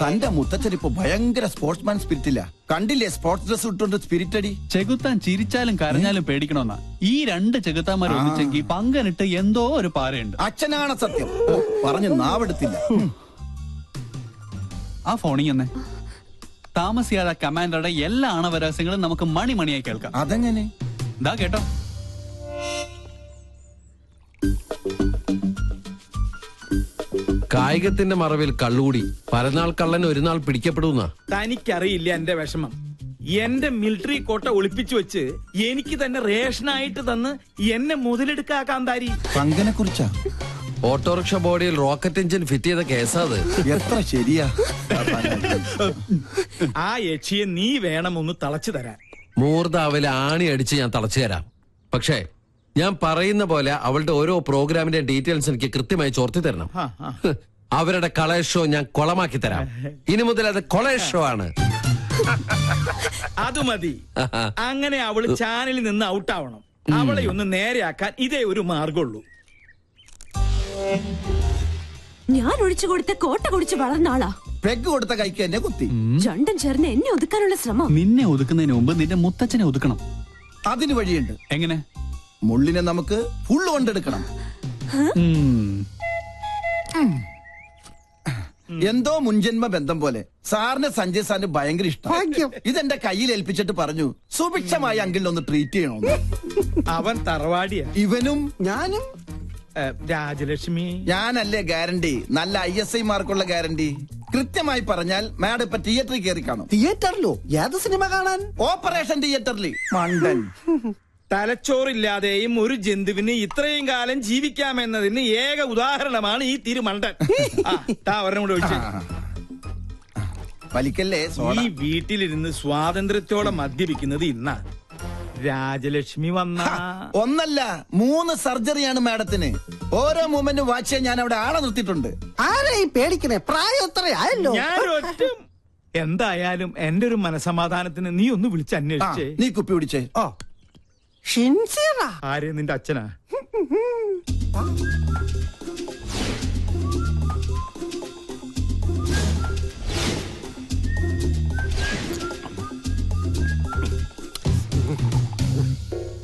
തന്റെ മുത്തച്ഛൻ ഇപ്പൊ ഭയങ്കര സ്പോർട്സ്മാൻ സ്പിരിറ്റില്ല. കണ്ടില്ലേ സ്പോർട്സ് ഡ്രസ് ഇട്ടുകൊണ്ട് സ്പിരിറ്റ് അടി. ചെകുത്താൻ ചിരിച്ചാലും കരഞ്ഞാലും പേടിക്കണമെന്നാ. ഈ രണ്ട് ചെകുത്താന്മാരെ ഒന്നിച്ചെങ്കിൽ പങ്കനിട്ട് എന്തോ ഒരു പാരയുണ്ട്. അച്ഛനാണ് സത്യം. പറഞ്ഞു നാവെടുത്തില്ല. ആ ഫോണിൽ തന്നെ താമസിയാതെ കമാൻഡറുടെ എല്ലാ ആണവരഹസ്യങ്ങളും നമുക്ക് മണിയായി കേൾക്കാം. അതെങ്ങനെ? ഇതാ കേട്ടോ. കായികത്തിന്റെ മറവിൽ കള്ളുകൂടി പരനാൾ കള്ളൻ ഒരു നാൾ പിടിക്കപ്പെടുന്ന. തനിക്കറിയില്ല എന്റെ വിഷമം. എന്റെ മിലിറ്ററി കോട്ട ഒളിപ്പിച്ചു വെച്ച് എനിക്ക് തന്നെ റേഷനായിട്ട് തന്ന് എന്നെ മുതലെടുക്കാൻ താരി. പങ്കനെ കുറിച്ചാ? ഓട്ടോറിക്ഷ ബോഡിയിൽ റോക്കറ്റ് എഞ്ചിൻ ഫിറ്റ് ചെയ്ത കേസാത്. എത്ര ശരിയാ. ആ യക്ഷിയെ നീ വേണം ഒന്ന് തളച്ചു തരാൻ. മൂർദാവിലെ ആണി അടിച്ച് ഞാൻ തളച്ചു തരാം. പക്ഷേ ഞാൻ പറയുന്ന പോലെ അവളുടെ ഓരോ പ്രോഗ്രാമിന്റെ ഡീറ്റെയിൽസ് എനിക്ക് കൃത്യമായി ചോർത്തി തരണം. അവരുടെ കളേഷ് ഷോ ഞാൻ കൊളമാക്കി തരാം. ഇനി മുതൽ അത് കൊളേഷ് ഷോ ആണ്. അത് മതി. അങ്ങനെ അവള് ചാനലിൽ നിന്ന് ഔട്ടാവണം. അവളെ ഒന്ന് നേരെയാക്കാൻ ഇതേ ഒരു മാർഗമുള്ളൂ. ഞാൻ ഒഴിച്ചു കൊടുത്ത കോട്ട കുടിച്ച് വളർന്ന ആളാ. പെഗ് കൊടുത്ത കൈക്ക് എന്നെ കുത്തി. രണ്ടും ചേർന്ന് എന്നെ ഒതുക്കാനുള്ള ശ്രമം. നിന്നെ ഒതുക്കുന്നതിന് മുമ്പ് നിന്റെ മുത്തച്ഛനെ ഒതുക്കണം. അതിന് വഴിയുണ്ട്. എങ്ങനെ? മുള്ളിനെ നമുക്ക് ഫുള്ള് കൊണ്ടെടുക്കണം. എന്തോ മുൻജന്മ ബന്ധം പോലെ സാറിന് സഞ്ജയ് സാറിന് ഭയങ്കര ഇഷ്ടം. ഇതെന്റെ കയ്യിൽ ഏൽപ്പിച്ചിട്ട് പറഞ്ഞു സുഭിക്ഷമായി അങ്കിളിനെ ഒന്ന് ട്രീറ്റ് ചെയ്യണമെന്ന്. അവൻ തറവാടിയാ. ഇവനും ഞാനും. രാജലക്ഷ്മി ഞാനല്ലേ ഗ്യാരണ്ടി? നല്ല ISI മാർക്കുള്ള ഗ്യാരണ്ടി. കൃത്യമായി പറഞ്ഞാൽ മാഡം ഇപ്പൊ തിയേറ്ററിൽ കയറി കാണും. തിയേറ്ററിലോ? ഏത് സിനിമ കാണാൻ? ഓപ്പറേഷൻ തിയേറ്ററിൽ. മണ്ടൻ. തലച്ചോറില്ലാതെയും ഒരു ജന്തുവിന് ഇത്രയും കാലം ജീവിക്കാമെന്നതിന് ഏക ഉദാഹരണമാണ് ഈ തിരുമണ്ടൻ. ഒരെണ്ണം കൂടെ ഒഴിച്ചു. വലിക്കല്ലേ. ഈ വീട്ടിലിരുന്ന് സ്വാതന്ത്ര്യത്തോടെ മദ്യപിക്കുന്നത് ഇന്നാ. രാജലക്ഷ്മി വന്ന ഒന്നല്ല 3 സർജറിയാണ് മാഡത്തിന്. ഓരോ മൂമെന്റും വാച്ച് ചെയ്യാൻ ഞാൻ അവിടെ ആളെ നിർത്തിയിട്ടുണ്ട്. ആരെയും പേടിക്കണേ, പ്രായം എത്രയായല്ലോ. എന്തായാലും എന്റെ ഒരു മനസമാധാനത്തിന് നീ ഒന്ന് വിളിച്ച് അന്വേഷിച്ചേ. നീ കുപ്പി പിടിച്ചേ. ആരെ? നിന്റെ അച്ഛനാ?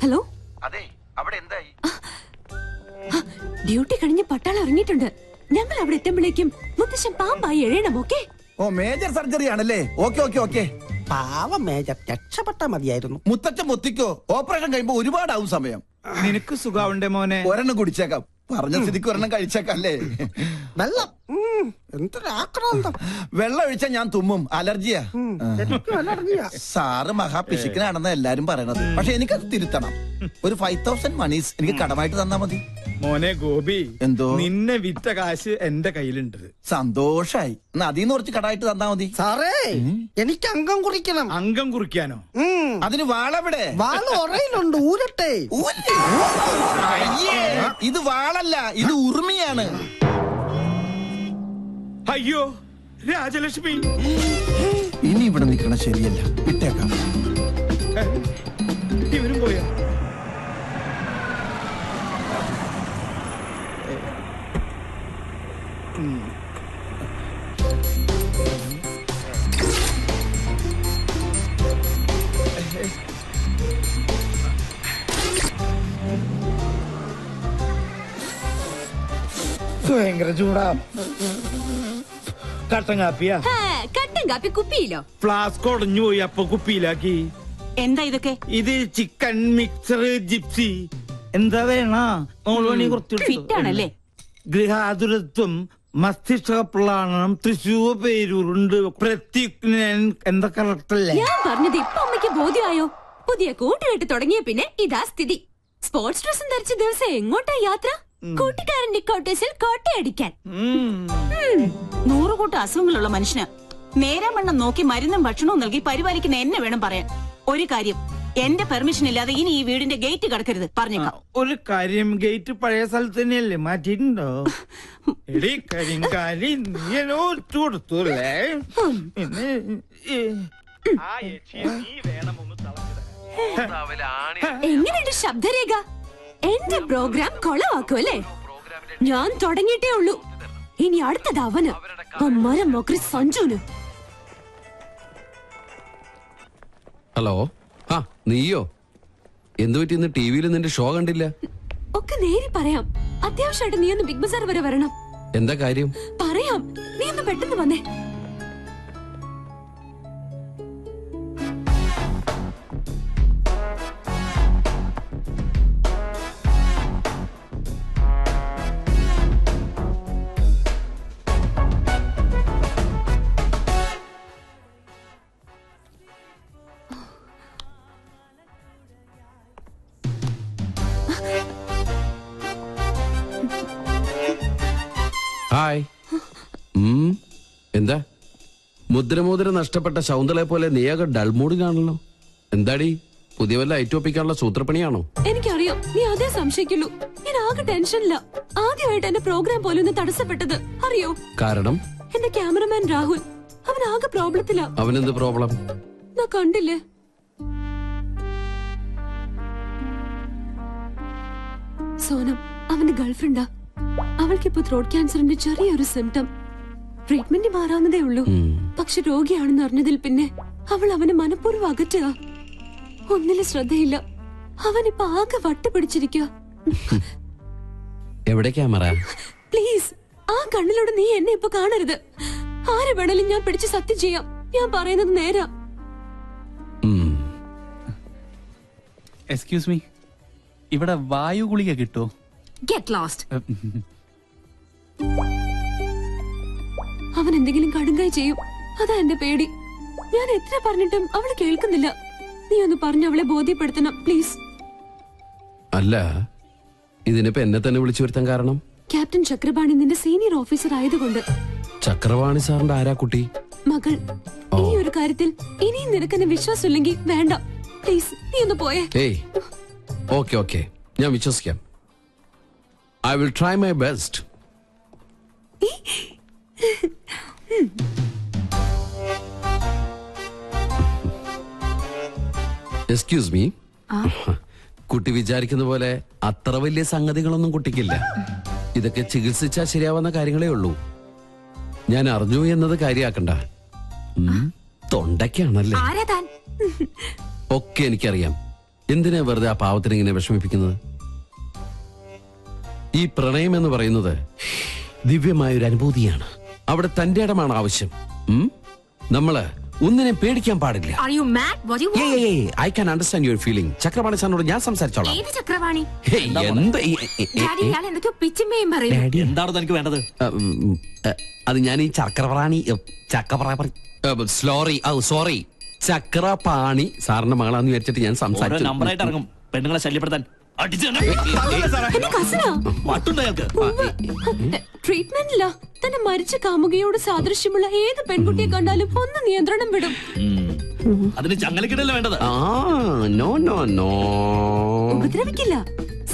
ഹലോ. അതെ, അവിടെ എന്തായി? ഡ്യൂട്ടി കഴിഞ്ഞ് പട്ടാളം ഇറങ്ങിയിട്ടുണ്ട്. ഞങ്ങൾ അവിടെ എത്തുമ്പോഴേക്കും മുത്തശ്ശൻ പാമ്പായി എഴയണം. ഓക്കെ? ഓ, മേജർ സർജറി ആണല്ലേ. ഓക്കെ. പാവം മേജർ, രക്ഷപ്പെട്ടാ മതിയായിരുന്നു. മുത്തച്ഛൻ മുത്തിക്കോ. ഓപ്പറേഷൻ കഴിയുമ്പോ ഒരുപാടാവും സമയം. നിനക്ക് സുഖാവുണ്ടേ മോനെ? ഒരെണ്ണം കുടിച്ചേക്കാം. പറഞ്ഞ സ്ഥിതിക്ക് ഒരെണ്ണം കഴിച്ചേക്കല്ലേ. വെള്ളം എന്തൊരാക്രാന്തം. വെള്ളം ഒഴിച്ചാൽ ഞാൻ തുമ്മും. അലർജിയാ. സാറ് മഹാപിശുക്കനാണെന്ന് എല്ലാരും പറയണത്. പക്ഷെ എനിക്കത് തിരുത്തണം. ഒരു 5000 മണീസ് എനിക്ക് കടമായിട്ട് തന്നാ മതി. മോനെ ഗോപി, എന്തോ? നിന്നെ വിറ്റ കാശ് എന്റെ കയ്യിലുണ്ട്. സന്തോഷായി. എന്നാ അതിന്ന് കുറച്ച് കടമായിട്ട് തന്നാ മതി. സാറേ, എനിക്ക് അംഗം കുറിക്കണം. അംഗം കുറിക്കാനോ? അതിന് വാളെവിടെ? വാള് ഉറയിലുണ്ട്, ഊരട്ടെ. ഇത് വാളല്ല, ഇത് ഉറുമിയാണ്. അയ്യോ രാജലക്ഷ്മി, ഇനി ഇവിടെ നിൽക്കണ ശരിയല്ല. വിട്ടേക്കാം. ഇവരും പോയാ? ഭയങ്കര ചൂടാ. കട്ടൻ കാപ്പിയാ? കട്ടൻ കാപ്പി കുപ്പിയിലോ? ഫ്ലാസ്ക് ഒടഞ്ഞു പോയി, അപ്പൊ കുപ്പിയിലാക്കി. എന്താ ഇതൊക്കെ? ഇത് ചിക്കൻ മിക്സർ ജിപ്സി. എന്താ വേണ? ഫിറ്റാണല്ലേ? ഗൃഹാതുരത്വം, മസ്തിഷ്കപ്ലാണം, തൃശൂർ പേരൂരുണ്ട്, പ്രത്യുഗ്നൻ. എന്താ കറക്റ്റല്ലേ? ഞാൻ പറഞ്ഞത് ഇപ്പൊ അമ്മയ്ക്ക് ബോധ്യമായോ? പുതിയ കൂട്ടുകെട്ട് തുടങ്ങിയ പിന്നെ ഇതാ സ്ഥിതി. സ്പോർട്സ് ഡ്രസ്സും ധരിച്ച ദിവസം എങ്ങോട്ടാ യാത്ര? കൂട്ടുകാരന്റെ കോട്ടേഴ്സിൽ കോട്ടയടിക്കാൻ. 100 കൂട്ടം അസുഖങ്ങളുള്ള മനുഷ്യന് നേരം വണ്ണം നോക്കി മരുന്നും ഭക്ഷണവും നൽകി പരിപാലിക്കുന്ന എന്നെ വേണം പറയാൻ. ഒരു കാര്യം, എന്റെ പെർമിഷൻ ഇല്ലാതെ ഇനി ഈ വീടിന്റെ ഗേറ്റ് കടക്കരുത്, പറഞ്ഞേക്കാം. ഒരു കാര്യം, ഗേറ്റ് പഴയ സ്ഥലത്ത് തന്നെയല്ലേ, മാറ്റിയിട്ടുണ്ടോ? എടീ കരിങ്കാലി, നീയനോടുത്തൂല്ലേ? എങ്ങനെയുണ്ട് ശബ്ദരേഖ? എന്റെ പ്രോഗ്രാം കൊളവാക്കുമല്ലേ? ഞാൻ തുടങ്ങിയിട്ടേ ഉള്ളൂ. ഇനി അടുത്തത് അവന് മരം മൊക്കറി സഞ്ജുന്. ഹലോ, ആ നീയോ? എന്തു പറ്റി ഇന്ന് ടി വിയിൽ നിന്റെ ഷോ കണ്ടില്ല? ഒക്കെ നേരി പറയാം. അത്യാവശ്യമായിട്ട് നീ ഒന്ന് ബിഗ് ബസാർ വരെ വരണം. എന്താ കാര്യം? പറയാം, നീ ഒന്ന് പെട്ടെന്ന് വന്നേ. ഹായ്. എന്താ മുദ്രമോതിരം നഷ്ടപ്പെട്ട ശൗന്തളെ പോലെ നീയാകെ ഡൾമൂഡിലാണല്ലോ. എന്താടി, പുതിയ വല്ല ഐറ്റോപ്പിക്കാനുള്ള സൂത്രപ്പണിയാണോ? എനിക്കറിയാം, നീ അതേ സംശയിക്കുള്ളൂ. ഞാൻ ആകെ ടെൻഷനില്ല. ആദ്യമായിട്ട് എന്റെ പ്രോഗ്രാം പോലും ഒന്ന് തടസ്സപ്പെട്ടത് അറിയോ? കാരണം എന്റെ ക്യാമറമാൻ രാഹുൽ, അവൻ ആകെ പ്രോബ്ലത്തിലാ. അവനെന്ത് പ്രോബ്ലം? ഞാൻ കണ്ടില്ലേ, സോനം അവന്റെ ഗേൾഫ്രണ്ടാ. അവൾക്കിപ്പോ ത്രോട്ട് ക്യാൻസറിന്റെ ചെറിയൊരു സിംറ്റം. ട്രീറ്റ്മെന്റ് മാറാവുന്നതേ ഉള്ളൂ. പക്ഷെ രോഗിയാണെന്ന് അറിഞ്ഞതിൽ പിന്നെ അവൾ അവനെ മനഃപൂർവ്വം അകറ്റുക. ഒന്നിലും ശ്രദ്ധയില്ല. അവനിപ്പോ ആകെ വട്ടുപിടിച്ചിരിക്കുക. എവിടെ ക്യാമറ? പ്ലീസ്, ആ കണ്ണിലൂടെ നീ എന്നെ ഇപ്പൊ കാണരുത്. ആരെ വേണേലും ഞാൻ പിടിച്ച് സത്യം ചെയ്യാം. ഞാൻ പറയുന്നത് നേരാ. എക്സ്ക്യൂസ് മീ, ഇവിടെ വായു ഗുളിക കിട്ടോ? Get lost. അവൻ എന്തെങ്കിലും കടുങ്കായി ചെയ്യും, അതാ എന്റെ പേടി. ഞാൻ എത്ര പറഞ്ഞിട്ടും അവള് കേൾക്കുന്നില്ല. നീ ഒന്ന് പറഞ്ഞ് അവളെ ബോധ്യപ്പെടുത്തണം പ്ലീസ്. അല്ല, ഇതിനിപ്പോ എന്നെ തന്നെ വിളിച്ചു വരുത്താൻ കാരണം? ക്യാപ്റ്റൻ ചക്രപാണി നിന്റെ സീനിയർ ഓഫീസർ ആയതുകൊണ്ട്. ചക്രവാണി സാറിന്റെ ആരാ കുട്ടി? മകൾ. ഈ ഒരു കാര്യത്തിൽ ഇനിയും നിനക്കെന്നെ വിശ്വാസമില്ലെങ്കിൽ വേണ്ട. പ്ലീസ്, നീ ഒന്ന് പോയേ. ഏയ്, ഓക്കെ ഓക്കെ, ഞാൻ വിശ്വസിക്കാം. I will try my best. Excuse me. കുട്ടി വിചാരിക്കുന്ന പോലെ അത്ര വലിയ സംഗതികളൊന്നും കുട്ടിക്കില്ല. ഇതൊക്കെ ചികിത്സിച്ചാൽ ശരിയാവുന്ന കാര്യങ്ങളേ ഉള്ളൂ. ഞാൻ അറിഞ്ഞു എന്നത് കാര്യാക്കണ്ട. തൊണ്ടയ്ക്കാണല്ലേ? ഒക്കെ എനിക്കറിയാം. എന്തിനാ വെറുതെ ആ പാവത്തിന് ഇങ്ങനെ വിഷമിപ്പിക്കുന്നത്? ഈ പ്രണയം എന്ന് പറയുന്നത് ദിവ്യമായൊരു അനുഭൂതിയാണ്. അവിടെ തന്റെ ഇടമാണ് ആവശ്യം. നമ്മള് ഒന്നിനെ പേടിക്കാൻ പാടില്ല. I can understand your feeling. Chakravani സാറിനോട് ഞാൻ സംസാരിച്ചോളാം. എന്താണ് തനിക്ക് വേണ്ടത്? അത് ഞാൻ ഈ ചക്രപാണി സോറി ചക്രപാണി സാറിന്റെ മകളാന്ന് വിചാരിച്ചിട്ട് ഞാൻ സംസാരിച്ചു. നമ്പറായിട്ട് ഇറങ്ങും പെണ്ണുങ്ങളെ ശല്യപ്പെടുത്താൻ. ട്രീറ്റ്മെന്റില്ല. തന്നെ മരിച്ച കാമുകയോട് സാദൃശ്യമുള്ള ഏത് പെൺകുട്ടിയെ കണ്ടാലും ഒന്ന് നിയന്ത്രണം വിടും. അതിന് ചങ്ങലക്കിടല്ല വേണ്ടത്. നോ നോ നോ, ഉപദ്രവിക്കില്ല.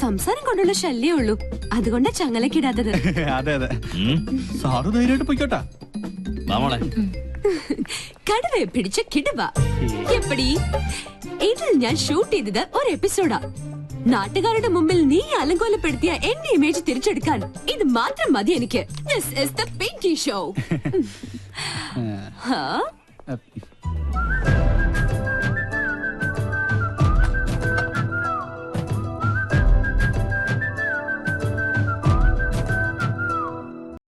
സംസാരം കൊണ്ടുള്ള ശല്യേ ഉള്ളൂ. അതുകൊണ്ടാ ചങ്ങലക്കിടാത്തത്. അതെ അതെ, സാറ് ധൈര്യമായിട്ട് പോയിക്കോട്ടാ. കടുവയെ പിടിച്ച കിടുവ. എപ്പടി? ഇതിൽ ഞാൻ ഷൂട്ട് ചെയ്തത് ഒരു എപ്പിസോഡാ. നാട്ടുകാരുടെ മുമ്പിൽ നീ അലങ്കോലപ്പെടുത്തിയ എന്റെ ഇമേജ് തിരിച്ചെടുക്കാൻ ഇത് മാത്രം മതി എനിക്ക്. This is the Pinky Show.